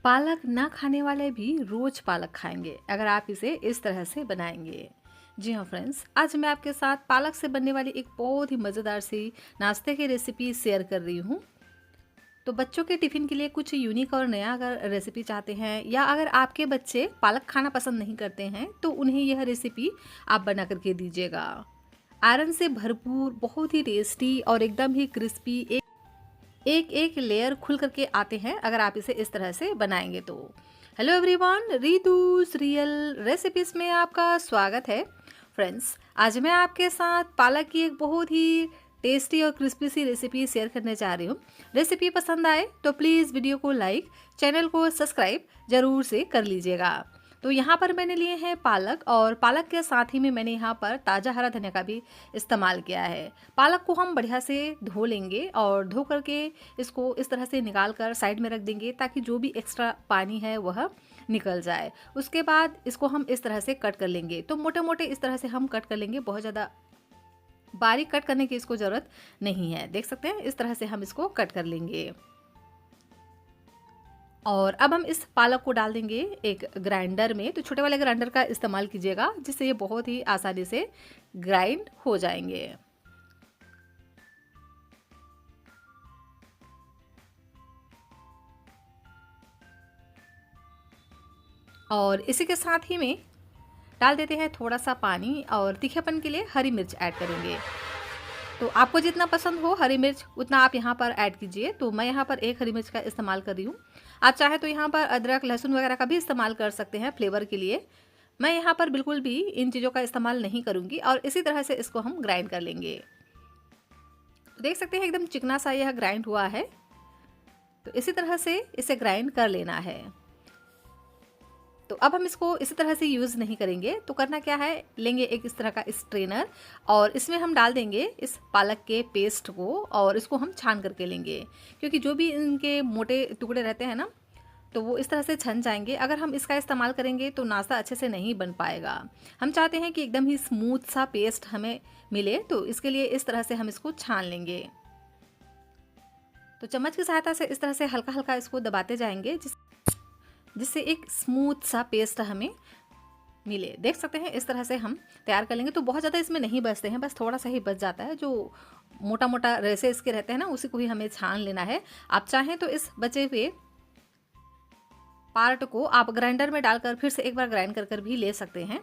पालक ना खाने वाले भी रोज़ पालक खाएंगे अगर आप इसे इस तरह से बनाएंगे। जी हाँ फ्रेंड्स, आज मैं आपके साथ पालक से बनने वाली एक बहुत ही मज़ेदार सी नाश्ते की रेसिपी शेयर कर रही हूँ। तो बच्चों के टिफ़िन के लिए कुछ यूनिक और नया अगर रेसिपी चाहते हैं या अगर आपके बच्चे पालक खाना पसंद नहीं करते हैं तो उन्हें यह रेसिपी आप बना करके दीजिएगा। आयरन से भरपूर, बहुत ही टेस्टी और एकदम ही क्रिस्पी एक एक लेयर खुल करके आते हैं अगर आप इसे इस तरह से बनाएंगे तो। हेलो एवरीवन, रितुस रियल रेसिपीज में आपका स्वागत है। फ्रेंड्स, आज मैं आपके साथ पालक की एक बहुत ही टेस्टी और क्रिस्पी सी रेसिपी शेयर करने जा रही हूँ। रेसिपी पसंद आए तो प्लीज़ वीडियो को लाइक, चैनल को सब्सक्राइब ज़रूर से कर लीजिएगा। तो यहाँ पर मैंने लिए हैं पालक, और पालक के साथ ही में मैंने यहाँ पर ताज़ा हरा धनिया का भी इस्तेमाल किया है। पालक को हम बढ़िया से धो लेंगे और धो करके इसको इस तरह से निकाल कर साइड में रख देंगे ताकि जो भी एक्स्ट्रा पानी है वह निकल जाए। उसके बाद इसको हम इस तरह से कट कर लेंगे। तो मोटे मोटे इस तरह से हम कट कर लेंगे, बहुत ज़्यादा बारीक कट करने की इसको ज़रूरत नहीं है। देख सकते हैं, इस तरह से हम इसको कट कर लेंगे। और अब हम इस पालक को डाल देंगे एक ग्राइंडर में। तो छोटे वाले ग्राइंडर का इस्तेमाल कीजिएगा जिससे ये बहुत ही आसानी से ग्राइंड हो जाएंगे। और इसी के साथ ही में डाल देते हैं थोड़ा सा पानी, और तीखेपन के लिए हरी मिर्च ऐड करेंगे। तो आपको जितना पसंद हो हरी मिर्च उतना आप यहाँ पर ऐड कीजिए। तो मैं यहाँ पर एक हरी मिर्च का इस्तेमाल कर रही हूँ। आप चाहे तो यहाँ पर अदरक, लहसुन वगैरह का भी इस्तेमाल कर सकते हैं फ्लेवर के लिए। मैं यहाँ पर बिल्कुल भी इन चीज़ों का इस्तेमाल नहीं करूँगी, और इसी तरह से इसको हम ग्राइंड कर लेंगे। देख सकते हैं एकदम चिकना सा यह ग्राइंड हुआ है। तो इसी तरह से इसे ग्राइंड कर लेना है। तो अब हम इसको इसी तरह से यूज़ नहीं करेंगे। तो करना क्या है, लेंगे एक इस तरह का स्ट्रेनर, और इसमें हम डाल देंगे इस पालक के पेस्ट को, और इसको हम छान करके लेंगे। क्योंकि जो भी इनके मोटे टुकड़े रहते हैं ना, तो वो इस तरह से छन जाएंगे। अगर हम इसका इस्तेमाल करेंगे तो नाश्ता अच्छे से नहीं बन पाएगा। हम चाहते हैं कि एकदम ही स्मूथ सा पेस्ट हमें मिले, तो इसके लिए इस तरह से हम इसको छान लेंगे। तो चम्मच की सहायता से इस तरह से हल्का हल्का इसको दबाते जाएंगे जिससे एक स्मूथ सा पेस्ट हमें मिले। देख सकते हैं इस तरह से हम तैयार कर लेंगे। तो बहुत ज़्यादा इसमें नहीं बचते हैं, बस थोड़ा सा ही बच जाता है। जो मोटा मोटा रेसे इसके रहते हैं ना, उसी को ही हमें छान लेना है। आप चाहें तो इस बचे हुए पार्ट को आप ग्राइंडर में डालकर फिर से एक बार ग्राइंड कर कर भी ले सकते हैं।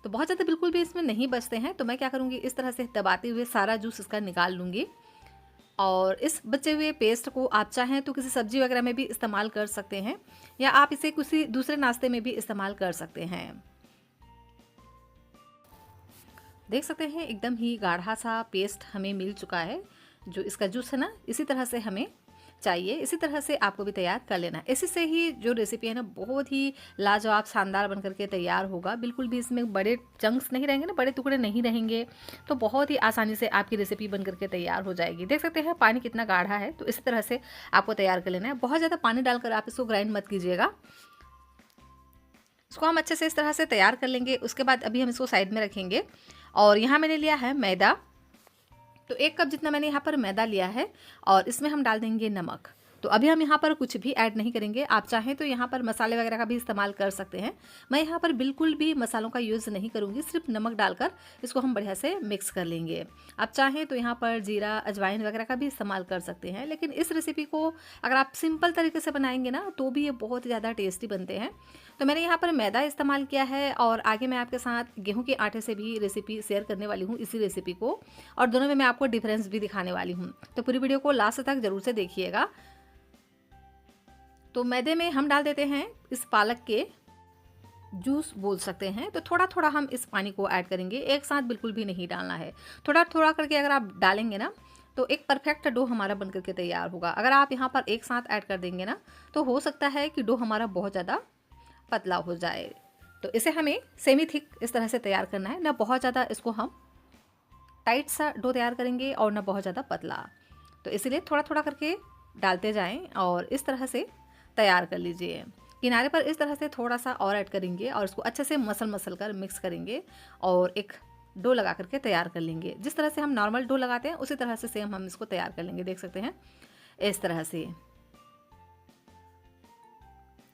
तो बहुत ज़्यादा बिल्कुल भी इसमें नहीं बचते हैं। तो मैं क्या करूँगी, इस तरह से दबाते हुए सारा जूस इसका निकाल लूँगी। और इस बचे हुए पेस्ट को आप चाहें तो किसी सब्जी वगैरह में भी इस्तेमाल कर सकते हैं, या आप इसे किसी दूसरे नाश्ते में भी इस्तेमाल कर सकते हैं। देख सकते हैं एकदम ही गाढ़ा सा पेस्ट हमें मिल चुका है। जो इसका जूस है ना, इसी तरह से हमें चाहिए। इसी तरह से आपको भी तैयार कर लेना है। इसी से ही जो रेसिपी है ना, बहुत ही लाजवाब शानदार बन करके तैयार होगा। बिल्कुल भी इसमें बड़े चंक्स नहीं रहेंगे ना, बड़े टुकड़े नहीं रहेंगे। तो बहुत ही आसानी से आपकी रेसिपी बन करके तैयार हो जाएगी। देख सकते हैं पानी कितना गाढ़ा है। तो इसी तरह से आपको तैयार कर लेना है। बहुत ज़्यादा पानी डालकर आप इसको ग्राइंड मत कीजिएगा। इसको हम अच्छे से इस तरह से तैयार कर लेंगे। उसके बाद अभी हम इसको साइड में रखेंगे। और यहाँ मैंने लिया है मैदा। तो 1 कप जितना मैंने यहाँ पर मैदा लिया है, और इसमें हम डाल देंगे नमक। तो अभी हम यहाँ पर कुछ भी ऐड नहीं करेंगे। आप चाहें तो यहाँ पर मसाले वगैरह का भी इस्तेमाल कर सकते हैं। मैं यहाँ पर बिल्कुल भी मसालों का यूज़ नहीं करूँगी, सिर्फ नमक डालकर इसको हम बढ़िया से मिक्स कर लेंगे। आप चाहें तो यहाँ पर जीरा, अजवाइन वगैरह का भी इस्तेमाल कर सकते हैं। लेकिन इस रेसिपी को अगर आप सिंपल तरीके से बनाएंगे ना, तो भी ये बहुत ही ज़्यादा टेस्टी बनते हैं। तो मैंने यहाँ पर मैदा इस्तेमाल किया है, और आगे मैं आपके साथ गेहूं के आटे से भी रेसिपी शेयर करने वाली हूँ इसी रेसिपी को, और दोनों में मैं आपको डिफरेंस भी दिखाने वाली हूँ। तो पूरी वीडियो को लास्ट तक जरूर से देखिएगा। तो मैदे में हम डाल देते हैं इस पालक के जूस बोल सकते हैं। तो थोड़ा थोड़ा हम इस पानी को ऐड करेंगे, एक साथ बिल्कुल भी नहीं डालना है। थोड़ा थोड़ा करके अगर आप डालेंगे ना, तो एक परफेक्ट डो हमारा बन करके तैयार होगा। अगर आप यहाँ पर एक साथ ऐड कर देंगे ना, तो हो सकता है कि डो हमारा बहुत ज़्यादा पतला हो जाए। तो इसे हमें सेमी थिक इस तरह से तैयार करना है, ना बहुत ज़्यादा इसको हम टाइट सा डो तैयार करेंगे और ना बहुत ज़्यादा पतला। तो इसीलिए थोड़ा थोड़ा करके डालते जाएं और इस तरह से तैयार कर लीजिए। किनारे पर इस तरह से थोड़ा सा और ऐड करेंगे, और इसको अच्छे से मसल मसल कर मिक्स करेंगे, और एक डो लगा करके तैयार कर लेंगे। जिस तरह से हम नॉर्मल डो लगाते हैं उसी तरह से सेम हम इसको तैयार कर लेंगे। देख सकते हैं इस तरह से।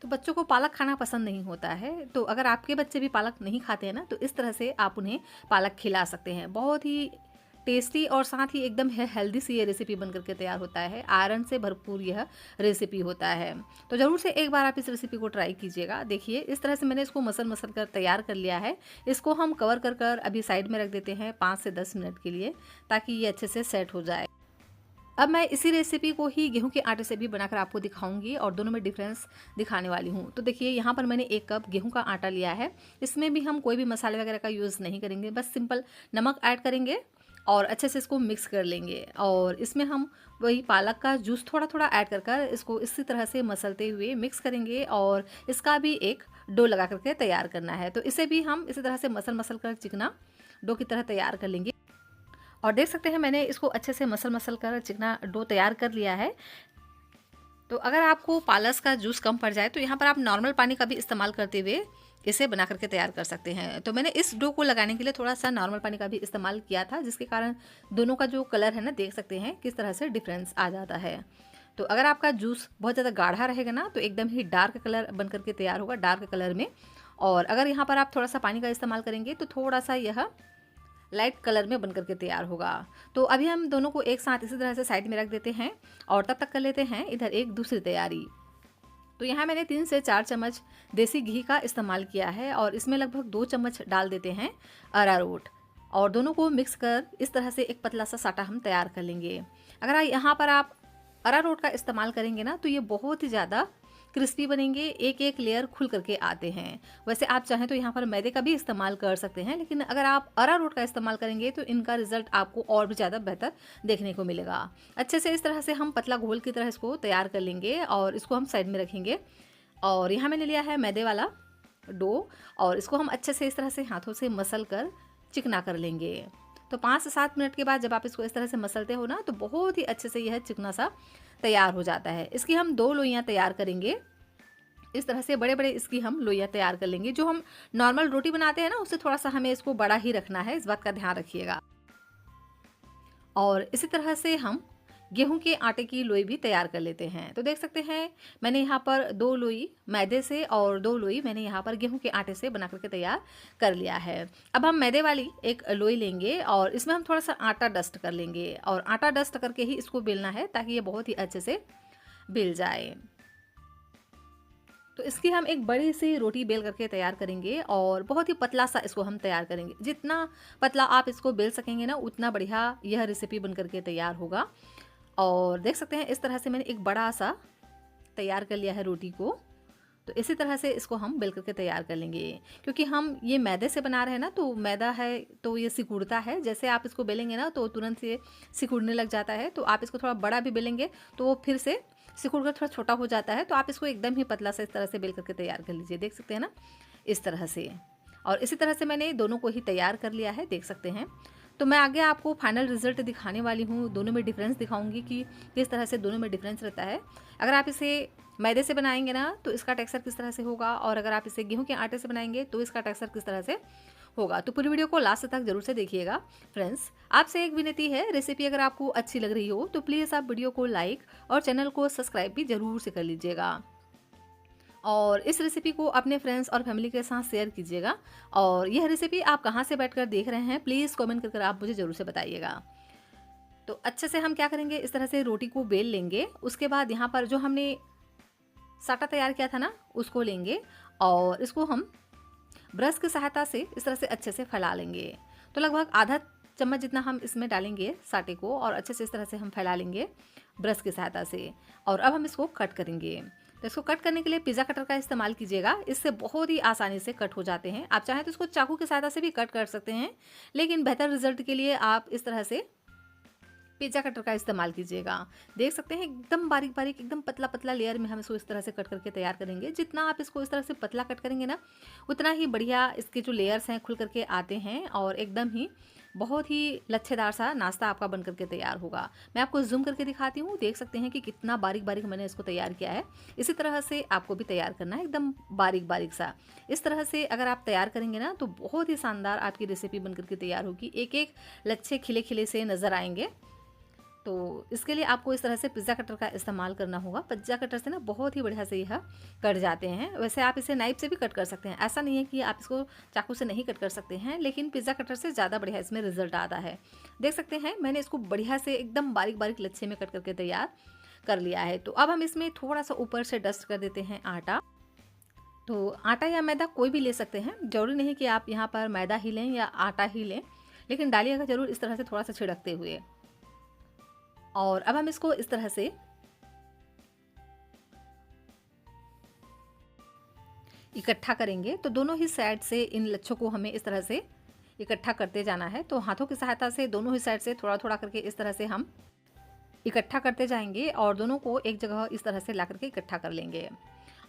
तो बच्चों को पालक खाना पसंद नहीं होता है, तो अगर आपके बच्चे भी पालक नहीं खाते हैं ना, तो इस तरह से आप उन्हें पालक खिला सकते हैं। बहुत ही टेस्टी और साथ ही एकदम हेल्दी सी ये रेसिपी बन करके तैयार होता है। आयरन से भरपूर यह रेसिपी होता है। तो ज़रूर से एक बार आप इस रेसिपी को ट्राई कीजिएगा। देखिए इस तरह से मैंने इसको मसल कर तैयार कर लिया है। इसको हम कवर कर अभी साइड में रख देते हैं 5 से 10 मिनट के लिए, ताकि ये अच्छे से सेट हो जाए। अब मैं इसी रेसिपी को ही गेहूं के आटे से भी बनाकर आपको दिखाऊंगी और दोनों में डिफरेंस दिखाने वाली हूं। तो देखिए यहाँ पर मैंने 1 कप गेहूं का आटा लिया है। इसमें भी हम कोई भी मसाले वगैरह का यूज़ नहीं करेंगे, बस सिंपल नमक ऐड करेंगे और अच्छे से इसको मिक्स कर लेंगे। और इसमें हम वही पालक का जूस थोड़ा थोड़ा ऐड कर इसको इसी तरह से मसलते हुए मिक्स करेंगे और इसका भी एक डो लगा करके तैयार करना है। तो इसे भी हम इसी तरह से मसल कर चिकना डो की तरह तैयार कर लेंगे। और देख सकते हैं मैंने इसको अच्छे से मसल कर चिकना डो तैयार कर लिया है। तो अगर आपको पालक का जूस कम पड़ जाए तो यहाँ पर आप नॉर्मल पानी का भी इस्तेमाल करते हुए इसे बना करके तैयार कर सकते हैं। तो मैंने इस डो को लगाने के लिए थोड़ा सा नॉर्मल पानी का भी इस्तेमाल किया था, जिसके कारण दोनों का जो कलर है ना, देख सकते हैं किस तरह से डिफरेंस आ जाता है। तो अगर आपका जूस बहुत ज़्यादा गाढ़ा रहेगा ना, तो एकदम ही डार्क कलर बन करके तैयार होगा, डार्क कलर में। और अगर यहाँ पर आप थोड़ा सा पानी का इस्तेमाल करेंगे तो थोड़ा सा यह लाइट कलर में बनकर के तैयार होगा। तो अभी हम दोनों को एक साथ इसी तरह से साइड में रख देते हैं और तब तक कर लेते हैं इधर एक दूसरी तैयारी। तो यहाँ मैंने 3 से 4 चम्मच देसी घी का इस्तेमाल किया है और इसमें लगभग 2 चम्मच डाल देते हैं अरारोट और दोनों को मिक्स कर इस तरह से एक पतला सा साटा हम तैयार कर लेंगे। अगर यहाँ पर आप अरारोट का इस्तेमाल करेंगे ना, तो ये बहुत ही ज़्यादा क्रिस्पी बनेंगे, एक एक लेयर खुल करके आते हैं। वैसे आप चाहें तो यहाँ पर मैदे का भी इस्तेमाल कर सकते हैं, लेकिन अगर आप अरारोट का इस्तेमाल करेंगे तो इनका रिजल्ट आपको और भी ज़्यादा बेहतर देखने को मिलेगा। अच्छे से इस तरह से हम पतला घोल की तरह इसको तैयार कर लेंगे और इसको हम साइड में रखेंगे। और यहाँ मैंने लिया है मैदे वाला डो और इसको हम अच्छे से इस तरह से हाथों से मसल कर चिकना कर लेंगे। तो 5 से 7 मिनट के बाद जब आप इसको इस तरह से मसलते हो ना, तो बहुत ही अच्छे से यह चिकना सा तैयार हो जाता है। इसकी हम 2 लोइयाँ तैयार करेंगे। इस तरह से बड़े बड़े इसकी हम लोइयाँ तैयार कर लेंगे। जो हम नॉर्मल रोटी बनाते हैं ना, उससे थोड़ा सा हमें इसको बड़ा ही रखना है, इस बात का ध्यान रखिएगा। और इसी तरह से हम गेहूं के आटे की लोई भी तैयार कर लेते हैं। तो देख सकते हैं मैंने यहाँ पर 2 लोई मैदे से और 2 लोई मैंने यहाँ पर गेहूं के आटे से बना करके तैयार कर लिया है। अब हम मैदे वाली एक लोई लेंगे और इसमें हम थोड़ा सा आटा डस्ट कर लेंगे और आटा डस्ट करके ही इसको बेलना है, ताकि ये बहुत ही अच्छे से बेल जाए। तो इसकी हम एक बड़ी सी रोटी बेल करके तैयार करेंगे और बहुत ही पतला सा इसको हम तैयार करेंगे। जितना पतला आप इसको बेल सकेंगे ना, उतना बढ़िया यह रेसिपी बन करके तैयार होगा। और देख सकते हैं इस तरह से मैंने एक बड़ा सा तैयार कर लिया है रोटी को। तो इसी तरह से इसको हम बेल करके तैयार कर लेंगे। क्योंकि हम ये मैदे से बना रहे हैं ना, तो मैदा है तो ये सिकुड़ता है। जैसे आप इसको बेलेंगे ना, तो तुरंत ये सिकुड़ने लग जाता है। तो आप इसको थोड़ा बड़ा भी बेलेंगे तो वो फिर से सिकुड़ कर थोड़ा छोटा हो जाता है। तो आप इसको एकदम ही पतला सा इस तरह से बेल करके तैयार कर लीजिए। देख सकते हैं ना, इस तरह से। और इसी तरह से मैंने दोनों को ही तैयार कर लिया है, देख सकते हैं। तो मैं आगे आपको फाइनल रिजल्ट दिखाने वाली हूँ, दोनों में डिफरेंस दिखाऊंगी कि किस तरह से दोनों में डिफरेंस रहता है। अगर आप इसे मैदे से बनाएंगे ना, तो इसका टेक्सचर किस तरह से होगा, और अगर आप इसे गेहूं के आटे से बनाएंगे तो इसका टेक्सचर किस तरह से होगा। तो पूरी वीडियो को लास्ट तक जरूर से देखिएगा। फ्रेंड्स, आपसे एक विनती है, रेसिपी अगर आपको अच्छी लग रही हो तो प्लीज़ आप वीडियो को लाइक और चैनल को सब्सक्राइब भी जरूर से कर लीजिएगा। और इस रेसिपी को अपने फ्रेंड्स और फैमिली के साथ शेयर कीजिएगा। और यह रेसिपी आप कहाँ से बैठकर देख रहे हैं, प्लीज़ कमेंट कर आप मुझे ज़रूर से बताइएगा। तो अच्छे से हम क्या करेंगे, इस तरह से रोटी को बेल लेंगे। उसके बाद यहाँ पर जो हमने साटा तैयार किया था ना, उसको लेंगे और इसको हम ब्रश की सहायता से इस तरह से अच्छे से फैला लेंगे। तो लगभग आधा चम्मच जितना हम इसमें डालेंगे साटे को और अच्छे से इस तरह से हम फैला लेंगे ब्रश की सहायता से। और अब हम इसको कट करेंगे। तो इसको कट करने के लिए पिज़्ज़ा कटर का इस्तेमाल कीजिएगा, इससे बहुत ही आसानी से कट हो जाते हैं। आप चाहें तो इसको चाकू की सहायता से भी कट कर सकते हैं, लेकिन बेहतर रिजल्ट के लिए आप इस तरह से पिज़्ज़ा कटर का इस्तेमाल कीजिएगा। देख सकते हैं एकदम बारीक बारीक, एकदम पतला पतला लेयर में हम इसको इस तरह से कट करके तैयार करेंगे। जितना आप इसको इस तरह से पतला कट करेंगे ना, उतना ही बढ़िया इसके जो लेयर्स हैं खुल करके आते हैं और एकदम ही बहुत ही लच्छेदार सा नाश्ता आपका बन करके तैयार होगा। मैं आपको जूम करके दिखाती हूँ, देख सकते हैं कि कितना बारीक बारीक मैंने इसको तैयार किया है। इसी तरह से आपको भी तैयार करना है, एकदम बारीक बारीक सा। इस तरह से अगर आप तैयार करेंगे ना, तो बहुत ही शानदार आपकी रेसिपी बन करके तैयार होगी। एक एक लच्छे खिले खिले से नज़र आएंगे। तो इसके लिए आपको इस तरह से पिज़्ज़ा कटर का इस्तेमाल करना होगा। पिज़्ज़ा कटर से ना बहुत ही बढ़िया से यह कट जाते हैं। वैसे आप इसे नाइफ से भी कट कर सकते हैं, ऐसा नहीं है कि आप इसको चाकू से नहीं कट कर सकते हैं, लेकिन पिज़्ज़ा कटर से ज़्यादा बढ़िया इसमें रिजल्ट आता है। देख सकते हैं मैंने इसको बढ़िया से एकदम बारीक बारीक लच्छे में कट करके तैयार कर लिया है। तो अब हम इसमें थोड़ा सा ऊपर से डस्ट कर देते हैं आटा। तो आटा या मैदा कोई भी ले सकते हैं, ज़रूरी नहीं कि आप यहाँ पर मैदा ही लें या आटा ही लें, लेकिन डालिएगा ज़रूर इस तरह से थोड़ा सा छिड़कते हुए। और अब हम इसको इस तरह से इकट्ठा करेंगे। तो दोनों ही साइड से इन लच्छों को हमें इस तरह से इकट्ठा करते जाना है। तो हाथों की सहायता से दोनों ही साइड से थोड़ा थोड़ा करके इस तरह से हम इकट्ठा करते जाएंगे और दोनों को एक जगह इस तरह से ला करके इकट्ठा कर लेंगे।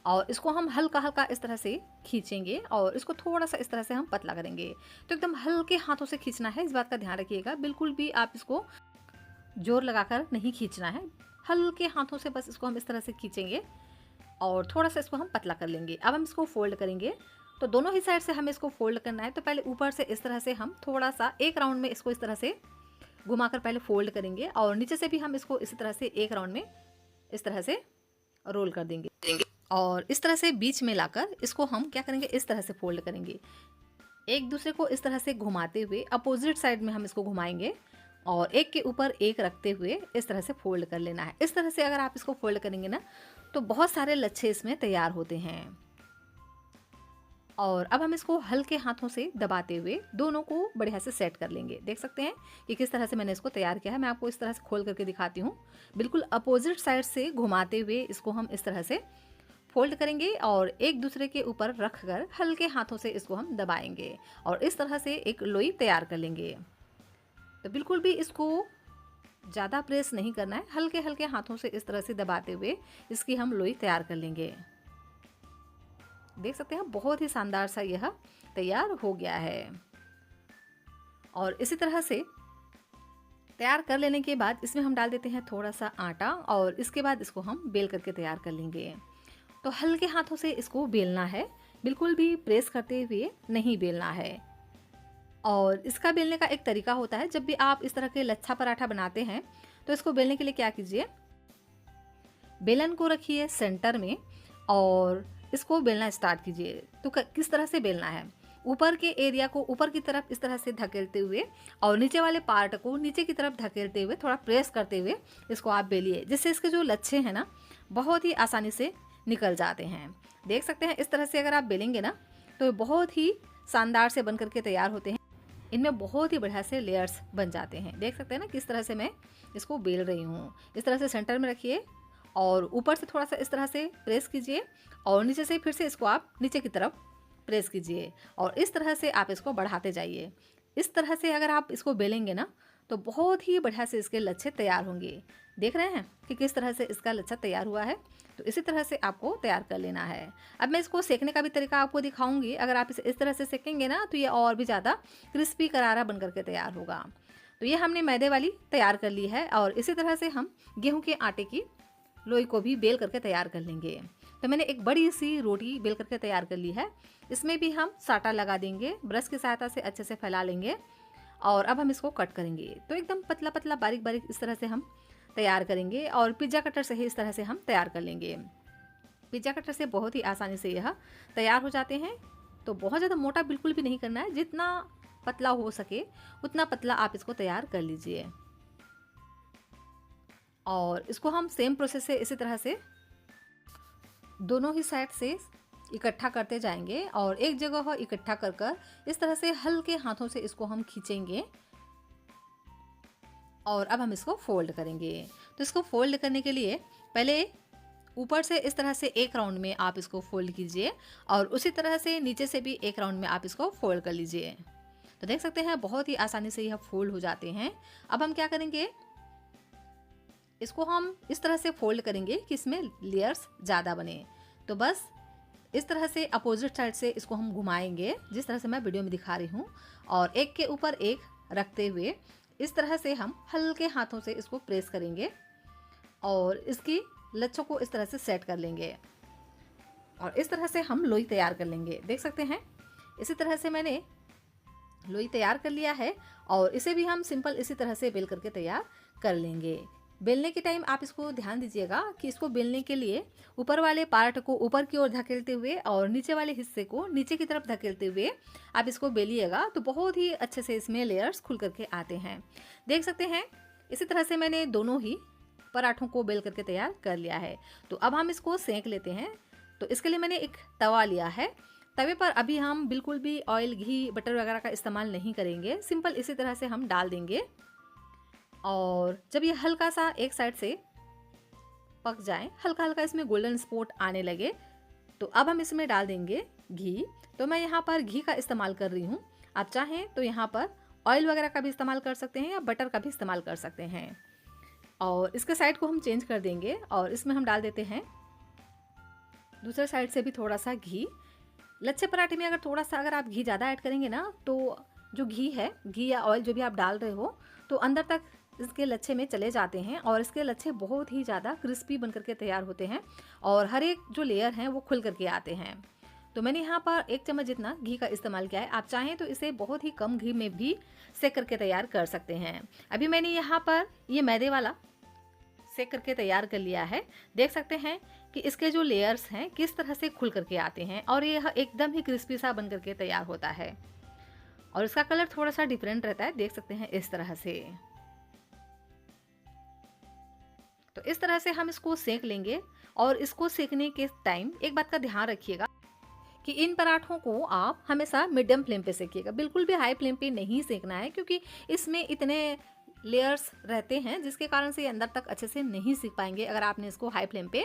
और इसको हम हल्का हल्का इस तरह से खींचेंगे और इसको थोड़ा सा इस तरह से हम पतला करेंगे। तो एकदम हल्के हाथों से खींचना है, इस बात का ध्यान रखिएगा। बिल्कुल भी आप इसको जोर लगाकर नहीं खींचना है, हल्के हाथों से बस इसको हम इस तरह से खींचेंगे और थोड़ा सा इसको हम पतला कर लेंगे। अब हम इसको फोल्ड करेंगे। तो दोनों ही साइड से हमें इसको फोल्ड करना है। तो पहले ऊपर से इस तरह से हम थोड़ा सा एक राउंड में इसको इस तरह से घुमाकर पहले फोल्ड करेंगे और नीचे से भी हम इसको इसी तरह से एक राउंड में इस तरह से रोल कर देंगे और इस तरह से बीच में लाकर इसको हम क्या करेंगे, इस तरह से फोल्ड करेंगे। एक दूसरे को इस तरह से घुमाते हुए अपोजिट साइड में हम इसको घुमाएंगे और एक के ऊपर एक रखते हुए इस तरह से फोल्ड कर लेना है। इस तरह से अगर आप इसको फोल्ड करेंगे ना तो बहुत सारे लच्छे इसमें तैयार होते हैं। और अब हम इसको हल्के हाथों से दबाते हुए दोनों को बढ़िया से सेट कर लेंगे। देख सकते हैं कि किस तरह से मैंने इसको तैयार किया है। मैं आपको इस तरह से खोल करके दिखाती हूँ। बिल्कुल अपोजिट साइड से घुमाते हुए इसको हम इस तरह से फोल्ड करेंगे और एक दूसरे के ऊपर रखकर हल्के हाथों से इसको हम दबाएंगे और इस तरह से एक लोई तैयार कर लेंगे। तो बिल्कुल भी इसको ज़्यादा प्रेस नहीं करना है, हल्के हल्के हाथों से इस तरह से दबाते हुए इसकी हम लोई तैयार कर लेंगे। देख सकते हैं बहुत ही शानदार सा यह तैयार हो गया है। और इसी तरह से तैयार कर लेने के बाद इसमें हम डाल देते हैं थोड़ा सा आटा और इसके बाद इसको हम बेल करके तैयार कर लेंगे। तो हल्के हाथों से इसको बेलना है, बिल्कुल भी प्रेस करते हुए नहीं बेलना है। और इसका बेलने का एक तरीका होता है, जब भी आप इस तरह के लच्छा पराठा बनाते हैं तो इसको बेलने के लिए क्या कीजिए, बेलन को रखिए सेंटर में और इसको बेलना स्टार्ट कीजिए। तो किस तरह से बेलना है, ऊपर के एरिया को ऊपर की तरफ इस तरह से धकेलते हुए और नीचे वाले पार्ट को नीचे की तरफ धकेलते हुए थोड़ा प्रेस करते हुए इसको आप बेलिए, जिससे इसके जो लच्छे हैं ना बहुत ही आसानी से निकल जाते हैं। देख सकते हैं इस तरह से अगर आप बेलेंगे ना तो बहुत ही शानदार से बन करके तैयार होते हैं। इनमें बहुत ही बढ़िया से लेयर्स बन जाते हैं। देख सकते हैं ना किस तरह से मैं इसको बेल रही हूँ। इस तरह से सेंटर में रखिए और ऊपर से थोड़ा सा इस तरह से प्रेस कीजिए और नीचे से फिर से इसको आप नीचे की तरफ प्रेस कीजिए और इस तरह से आप इसको बढ़ाते जाइए। इस तरह से अगर आप इसको बेलेंगे ना तो बहुत ही बढ़िया से इसके लच्छे तैयार होंगे। देख रहे हैं कि किस तरह से इसका लच्छा तैयार हुआ है। तो इसी तरह से आपको तैयार कर लेना है। अब मैं इसको सेकने का भी तरीका आपको दिखाऊंगी। अगर आप इसे इस तरह से सेकेंगे ना तो ये और भी ज़्यादा क्रिस्पी करारा बन करके तैयार होगा। तो ये हमने मैदे वाली तैयार कर ली है और इसी तरह से हम गेहूं के आटे की लोई को भी बेल करके तैयार कर लेंगे। तो मैंने एक बड़ी सी रोटी बेल करके तैयार कर ली है। इसमें भी हम साटा लगा देंगे, ब्रश की सहायता से अच्छे से फैला लेंगे और अब हम इसको कट करेंगे। तो एकदम पतला पतला बारीक बारीक इस तरह से हम तैयार करेंगे और पिज़्ज़ा कटर से ही इस तरह से हम तैयार कर लेंगे। पिज़्ज़ा कटर से बहुत ही आसानी से यह तैयार हो जाते हैं। तो बहुत ज़्यादा मोटा बिल्कुल भी नहीं करना है, जितना पतला हो सके उतना पतला आप इसको तैयार कर लीजिए। और इसको हम सेम प्रोसेस से इसी तरह से दोनों ही साइड से इकट्ठा करते जाएंगे और एक जगह इकट्ठा कर कर इस तरह से हल्के हाथों से इसको हम खींचेंगे और अब हम इसको फोल्ड करेंगे। तो इसको फोल्ड करने के लिए पहले ऊपर से इस तरह से एक राउंड में आप इसको फोल्ड कीजिए और उसी तरह से नीचे से भी एक राउंड में आप इसको फोल्ड कर लीजिए। तो देख सकते हैं बहुत ही आसानी से यह फोल्ड हो जाते हैं। अब हम क्या करेंगे, इसको हम इस तरह से फोल्ड करेंगे कि इसमें लेयर्स ज़्यादा बने। तो बस इस तरह से अपोजिट साइड से इसको हम घुमाएंगे जिस तरह से मैं वीडियो में दिखा रही हूँ और एक के ऊपर एक रखते हुए इस तरह से हम हल्के हाथों से इसको प्रेस करेंगे और इसकी लच्छों को इस तरह से सेट कर लेंगे और इस तरह से हम लोई तैयार कर लेंगे। देख सकते हैं इसी तरह से मैंने लोई तैयार कर लिया है और इसे भी हम सिंपल इसी तरह से बेल करके तैयार कर लेंगे। बेलने के टाइम आप इसको ध्यान दीजिएगा कि इसको बेलने के लिए ऊपर वाले पार्ट को ऊपर की ओर धकेलते हुए और नीचे वाले हिस्से को नीचे की तरफ धकेलते हुए आप इसको बेलिएगा, तो बहुत ही अच्छे से इसमें लेयर्स खुल करके आते हैं। देख सकते हैं इसी तरह से मैंने दोनों ही पराठों को बेल करके तैयार कर लिया है। तो अब हम इसको सेंक लेते हैं। तो इसके लिए मैंने एक तवा लिया है। तवे पर अभी हम बिल्कुल भी ऑयल, घी, बटर वगैरह का इस्तेमाल नहीं करेंगे, सिंपल इसी तरह से हम डाल देंगे। और जब ये हल्का सा एक साइड से पक जाए, हल्का हल्का इसमें गोल्डन स्पॉट आने लगे, तो अब हम इसमें डाल देंगे घी। तो मैं यहाँ पर घी का इस्तेमाल कर रही हूँ। आप चाहें तो यहाँ पर ऑयल वगैरह का भी इस्तेमाल कर सकते हैं या बटर का भी इस्तेमाल कर सकते हैं। और इसके साइड को हम चेंज कर देंगे और इसमें हम डाल देते हैं दूसरे साइड से भी थोड़ा सा घी। लच्छे पराठे में अगर थोड़ा सा अगर आप घी ज़्यादा ऐड करेंगे ना, तो जो घी है, घी या ऑयल जो भी आप डाल रहे हो, तो अंदर तक इसके लच्छे में चले जाते हैं और इसके लच्छे बहुत ही ज़्यादा क्रिस्पी बन करके तैयार होते हैं और हर एक जो लेयर हैं वो खुल करके आते हैं। तो मैंने यहाँ पर 1 चम्मच जितना घी का इस्तेमाल किया है। आप चाहें तो इसे बहुत ही कम घी में भी सेक करके तैयार कर सकते हैं। अभी मैंने यहाँ पर ये मैदे वाला सेक करके तैयार कर लिया है। देख सकते हैं कि इसके जो लेयर्स हैं किस तरह से खुल करके आते हैं और ये एकदम ही क्रिस्पी सा बन करके तैयार होता है और इसका कलर थोड़ा सा डिफरेंट रहता है। देख सकते हैं इस तरह से। तो इस तरह से हम इसको सेक लेंगे और इसको सेकने के टाइम एक बात का ध्यान रखिएगा कि इन पराठों को आप हमेशा मीडियम फ्लेम पे सेकिएगा, बिल्कुल भी हाई फ्लेम पे नहीं सेकना है, क्योंकि इसमें इतने लेयर्स रहते हैं जिसके कारण से ये अंदर तक अच्छे से नहीं सीख पाएंगे अगर आपने इसको हाई फ्लेम पे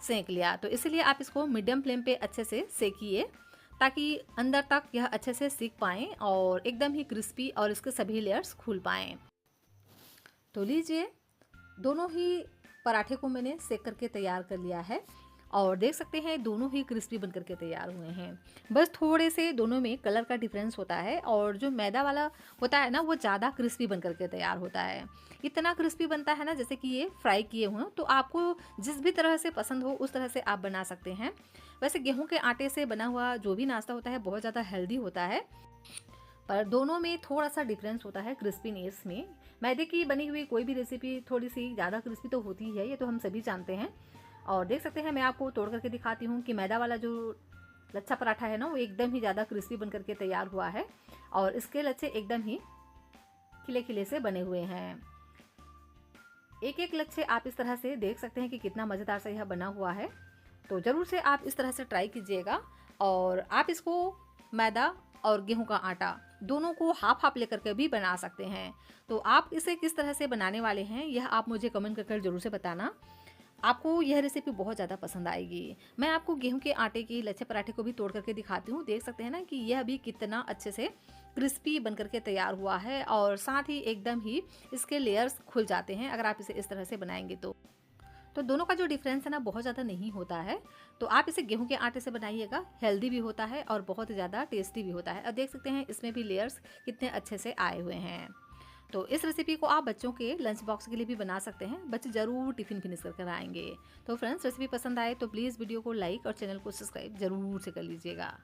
सेक लिया। तो इसलिए आप इसको मीडियम फ्लेम पे अच्छे से सेकिए ताकि अंदर तक यह अच्छे से सीख पाएँ और एकदम ही क्रिस्पी और इसके सभी लेयर्स खुल पाएँ। तो लीजिए, दोनों ही पराठे को मैंने सेक करके तैयार कर लिया है और देख सकते हैं दोनों ही क्रिस्पी बन करके तैयार हुए हैं। बस थोड़े से दोनों में कलर का डिफरेंस होता है और जो मैदा वाला होता है ना, वो ज़्यादा क्रिस्पी बन करके तैयार होता है। इतना क्रिस्पी बनता है ना जैसे कि ये फ्राई किए हुए। तो आपको जिस भी तरह से पसंद हो उस तरह से आप बना सकते हैं। वैसे गेहूँ के आटे से बना हुआ जो भी नाश्ता होता है बहुत ज़्यादा हेल्दी होता है, पर दोनों में थोड़ा सा डिफरेंस होता है क्रिस्पीनेस में। मैदे की बनी हुई कोई भी रेसिपी थोड़ी सी ज़्यादा क्रिस्पी तो होती है, ये तो हम सभी जानते हैं। और देख सकते हैं मैं आपको तोड़ करके दिखाती हूँ कि मैदा वाला जो लच्छा पराठा है ना, वो एकदम ही ज़्यादा क्रिस्पी बन करके तैयार हुआ है और इसके लच्छे एकदम ही खिले खिले से बने हुए हैं। एक एक लच्छे आप इस तरह से देख सकते हैं कि कितना मज़ेदार सा यह बना हुआ है। तो ज़रूर से आप इस तरह से ट्राई कीजिएगा और आप इसको मैदा और गेहूं का आटा दोनों को हाफ हाफ लेकर के भी बना सकते हैं। तो आप इसे किस तरह से बनाने वाले हैं यह आप मुझे कमेंट करके ज़रूर से बताना। आपको यह रेसिपी बहुत ज़्यादा पसंद आएगी। मैं आपको गेहूं के आटे की लच्छे पराठे को भी तोड़ करके दिखाती हूँ। देख सकते हैं ना कि यह भी कितना अच्छे से क्रिस्पी बन करके तैयार हुआ है और साथ ही एकदम ही इसके लेयर्स खुल जाते हैं अगर आप इसे इस तरह से बनाएंगे तो दोनों का जो डिफरेंस है ना बहुत ज़्यादा नहीं होता है। तो आप इसे गेहूं के आटे से बनाइएगा, हेल्दी भी होता है और बहुत ज़्यादा टेस्टी भी होता है। अब देख सकते हैं इसमें भी लेयर्स कितने अच्छे से आए हुए हैं। तो इस रेसिपी को आप बच्चों के लंच बॉक्स के लिए भी बना सकते हैं, बच्चे ज़रूर टिफ़िन फिनिश कर आएंगे। तो फ्रेंड्स, रेसिपी पसंद आए तो प्लीज़ वीडियो को लाइक और चैनल को सब्सक्राइब ज़रूर से कर लीजिएगा।